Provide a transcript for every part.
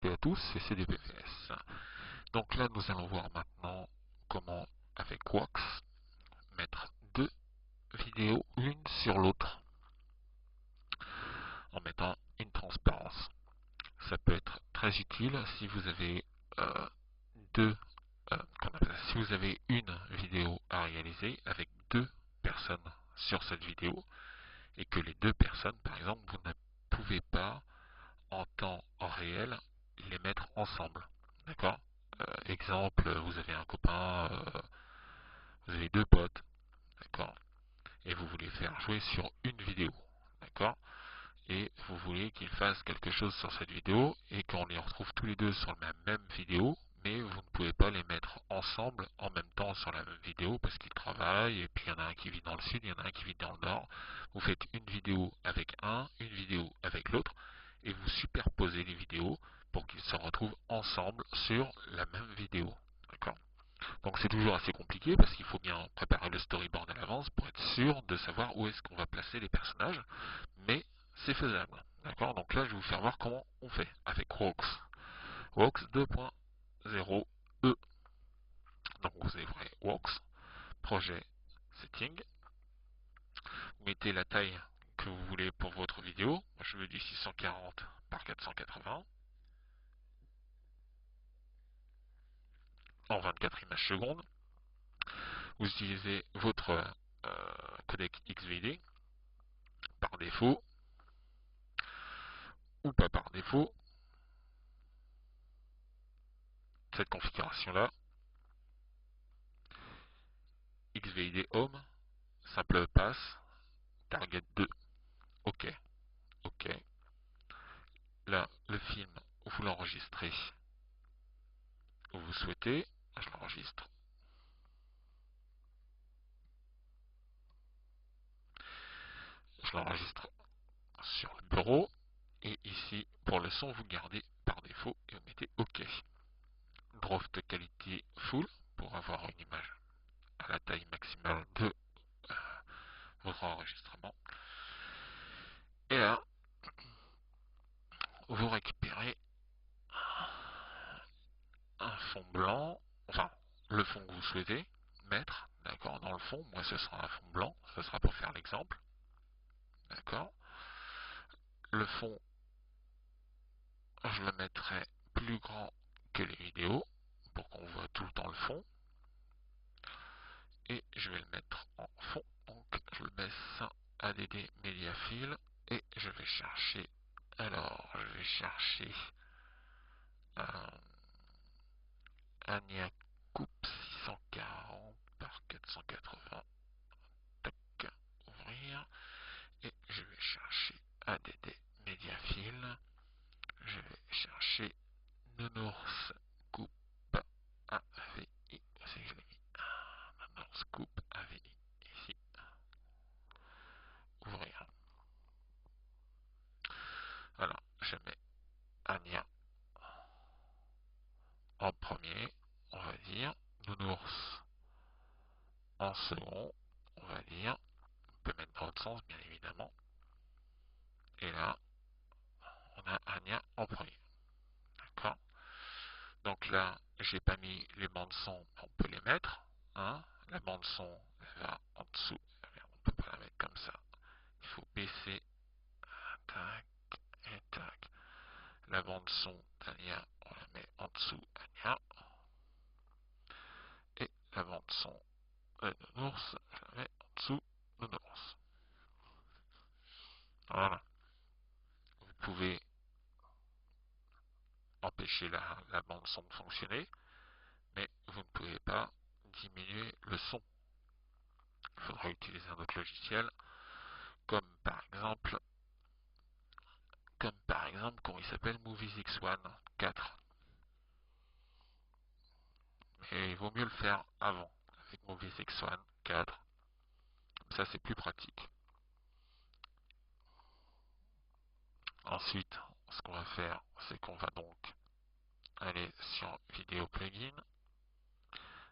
CP à tous, c'est CDPVS. Donc là, nous allons voir maintenant comment, avec Wax, mettre deux vidéos l'une sur l'autre en mettant une transparence. Ça peut être très utile si vous avez si vous avez une vidéo à réaliser avec deux personnes sur cette vidéo et que les deux personnes, par exemple, vous ne pouvez pas en temps réel les mettre ensemble. D'accord. Exemple, vous avez un copain, vous avez deux potes, d'accord, et vous voulez faire jouer sur une vidéo, d'accord, et vous voulez qu'ils fassent quelque chose sur cette vidéo et qu'on les retrouve tous les deux sur la même vidéo, mais vous ne pouvez pas les mettre ensemble en même temps sur la même vidéo parce qu'ils travaillent et puis il y en a un qui vit dans le sud, il y en a un qui vit dans le nord. Vous faites une vidéo avec un, une vidéo avec l'autre et vous superposez les vidéos pour qu'ils se retrouvent ensemble sur la même vidéo. D'accord. Donc c'est toujours assez compliqué parce qu'il faut bien préparer le storyboard à l'avance pour être sûr de savoir où est-ce qu'on va placer les personnages, mais c'est faisable. D'accord. Donc là je vais vous faire voir comment on fait avec Wax. Wax 2.0e. Donc vous ouvrez Wax, projet, setting, vous mettez la taille que vous voulez pour votre vidéo. Moi, je veux du 640 par 480 en 24 images secondes. Vous utilisez votre codec XVD par défaut ou pas par défaut. Cette configuration là, XVD Home, simple pass, target 2. OK. OK. Là, le film, vous l'enregistrez où vous souhaitez. Je l'enregistre. Je l'enregistre sur le bureau. Et ici, pour le son, vous gardez par défaut et vous mettez OK. Draft qualité full pour avoir une image à la taille maximale de votre enregistrement. Et là, vous récupérez un fond blanc, enfin, le fond que vous souhaitez mettre, d'accord, dans le fond. Moi, ce sera un fond blanc, ce sera pour faire l'exemple, d'accord. Le fond, je le mettrai plus grand que les vidéos pour qu'on voit tout le temps le fond. Et je vais le mettre en fond, donc je le baisse ADD Mediafile et je vais chercher, alors je vais chercher Ania Coupe 640 par 480, tac, ouvrir, et je vais chercher ADD Mediafile, je vais chercher Nounours Coupe AVI, c'est que je l'ai mis, Nounours Coupe AVI, ici, ouvrir. Alors, je mets Ania en premier, on va dire, Nounours en second, on va dire, on peut mettre dans l'autre sens, bien évidemment, et là, on a Ania en premier, d'accord. Donc là, j'ai pas mis les bandes son, on peut les mettre, hein. La bande son va en dessous, on peut pas la mettre comme ça, il faut baisser, tac, et tac. La bande son d'Ania, on la met en dessous, Ania, et la bande son de Nounours, je la mets en dessous, Nounours. Voilà. Vous pouvez empêcher la bande son de fonctionner, mais vous ne pouvez pas diminuer le son. Il faudra utiliser un autre logiciel, comme par exemple, comment il s'appelle, Movies X1 4. Mais il vaut mieux le faire avant, avec Movies X1 4. Comme ça, c'est plus pratique. Ensuite, ce qu'on va faire, c'est qu'on va donc aller sur Vidéo Plugin.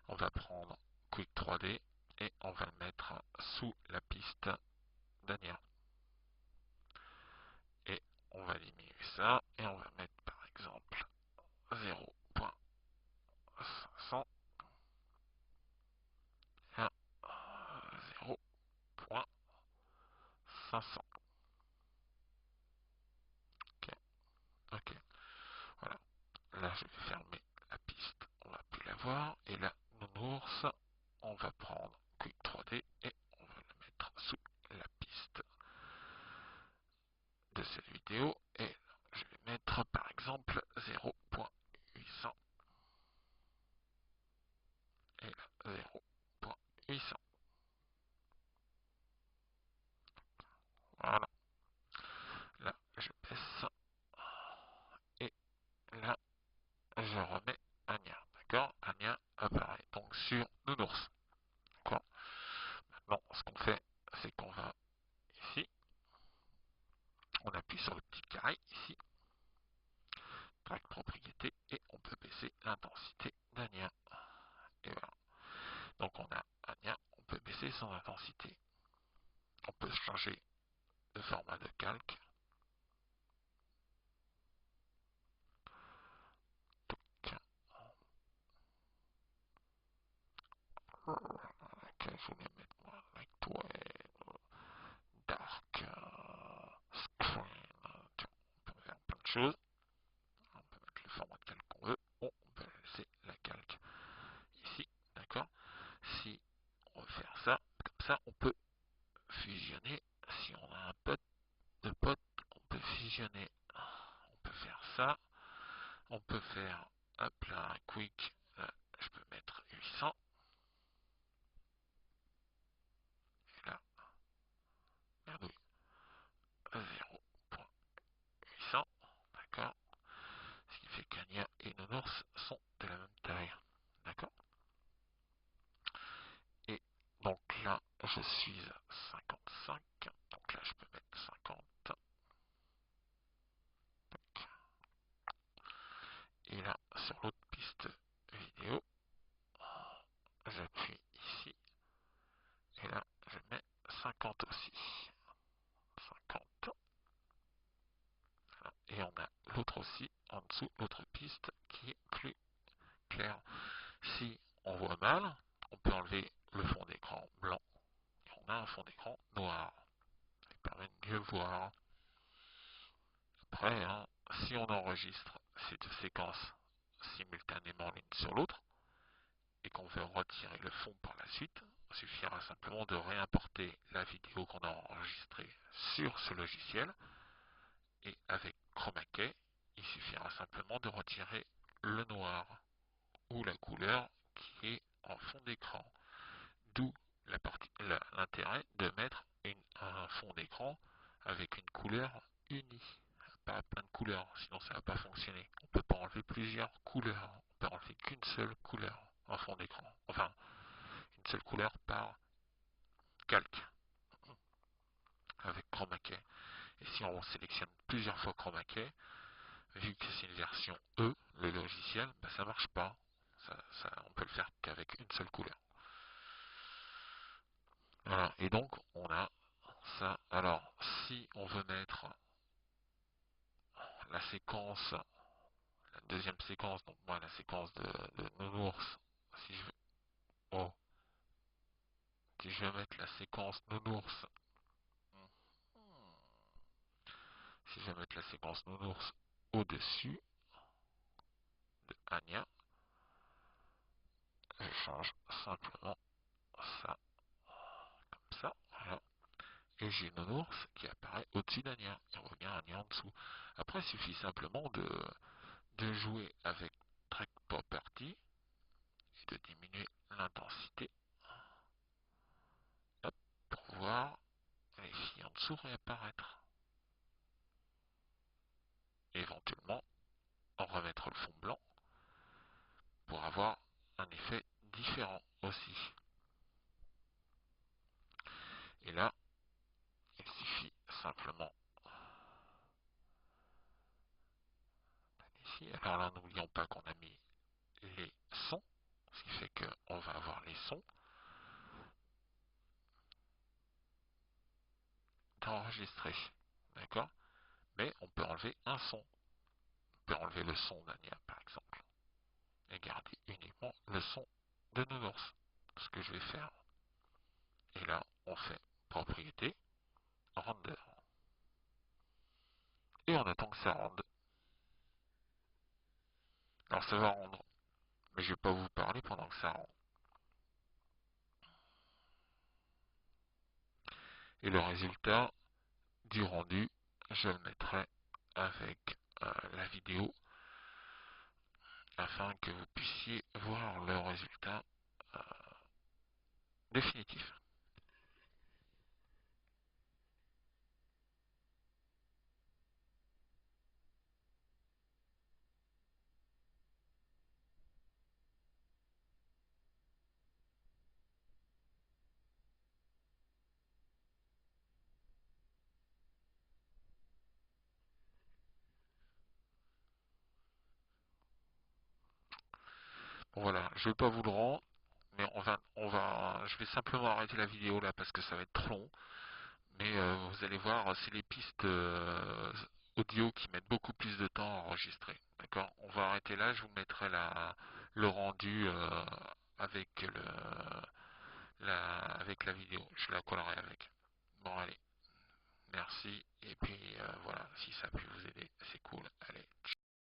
On va prendre Quick 3D et on va le mettre sous la piste d'Ania. Et on va diminuer ça et on va mettre par exemple l'intensité. On peut changer de format de calque. Je voulais mettre moi Lightweight, Dark, Screen. On peut faire plein de choses. On peut mettre le format de calque qu'on veut. Bon, on peut laisser la calque ici, d'accord. Si on veut faire ça, comme ça, on peut fusionner. Si on a un pote de pote, on peut fusionner. On peut faire ça. On peut faire, hop là, un quick. Là, je peux mettre 800. Et là, merde, 0.800. D'accord. Ce qui fait qu'Ania et Nounours sont de la même taille. D'accord. Et donc là, je suis à 55. Donc là, je peux mettre 50. Et là, sur l'autre piste vidéo, j'appuie ici. Et là, je mets 50 aussi. 50. Voilà. Et on a l'autre aussi, en dessous, l'autre piste qui est plus claire. Si on voit mal, on peut enlever le fond d'écran blanc. Et on a un fond d'écran noir. Ça permet de mieux voir. Après, hein, si on enregistre ces deux séquences simultanément l'une sur l'autre, et qu'on veut retirer le fond par la suite, il suffira simplement de réimporter la vidéo qu'on a enregistrée sur ce logiciel, et avec Chroma Key, il suffira simplement de retirer le noir ou la couleur qui est en fond d'écran. D'où l'intérêt de mettre un fond d'écran avec une couleur unie, pas plein de couleurs, sinon ça ne va pas fonctionner. On ne peut pas enlever plusieurs couleurs, on peut enlever qu'une seule couleur en fond d'écran, enfin une seule couleur par calque avec Chroma Key. Et si on sélectionne plusieurs fois Chroma Key, vu que c'est une version E, le logiciel, bah ça marche pas. On peut le faire qu'avec une seule couleur. Voilà, et donc on a ça. Alors, si on veut mettre la séquence, la deuxième séquence, donc moi la séquence de Nounours, si je veux, oh, si je veux mettre la séquence Nounours, si je veux mettre la séquence Nounours au-dessus de Anya, je change simplement ça, comme ça, voilà. Et j'ai Nounours qui apparaît au-dessus d'Anya. Il revient Anya en dessous. Après, il suffit simplement de jouer avec Track Property et de diminuer l'intensité pour voir les filles en dessous réapparaître. Et éventuellement, en remettre le fond blanc pour avoir un effet différent aussi. Et là, il suffit simplement ici. Alors là, n'oublions pas qu'on a mis les sons, ce qui fait qu'on va avoir les sons d'enregistrer. D'accord? Mais on peut enlever un son. On peut enlever le son d'Ania, par exemple, et garder uniquement le son de Nounours. Ce que je vais faire. Et là, on fait propriété, render. Et on attend que ça rende. Alors ça va rendre, mais je ne vais pas vous parler pendant que ça rend. Et le résultat du rendu, je le mettrai avec la vidéo afin que vous puissiez voir le résultat euh, définitif. Bon, voilà, je ne vais pas vous le rendre, Mais je vais simplement arrêter la vidéo là parce que ça va être trop long. Mais vous allez voir, c'est les pistes audio qui mettent beaucoup plus de temps à enregistrer. D'accord? On va arrêter là, je vous mettrai le rendu avec avec la vidéo. Je la collerai avec. Bon, allez, merci. Et puis voilà, si ça a pu vous aider, c'est cool. Allez.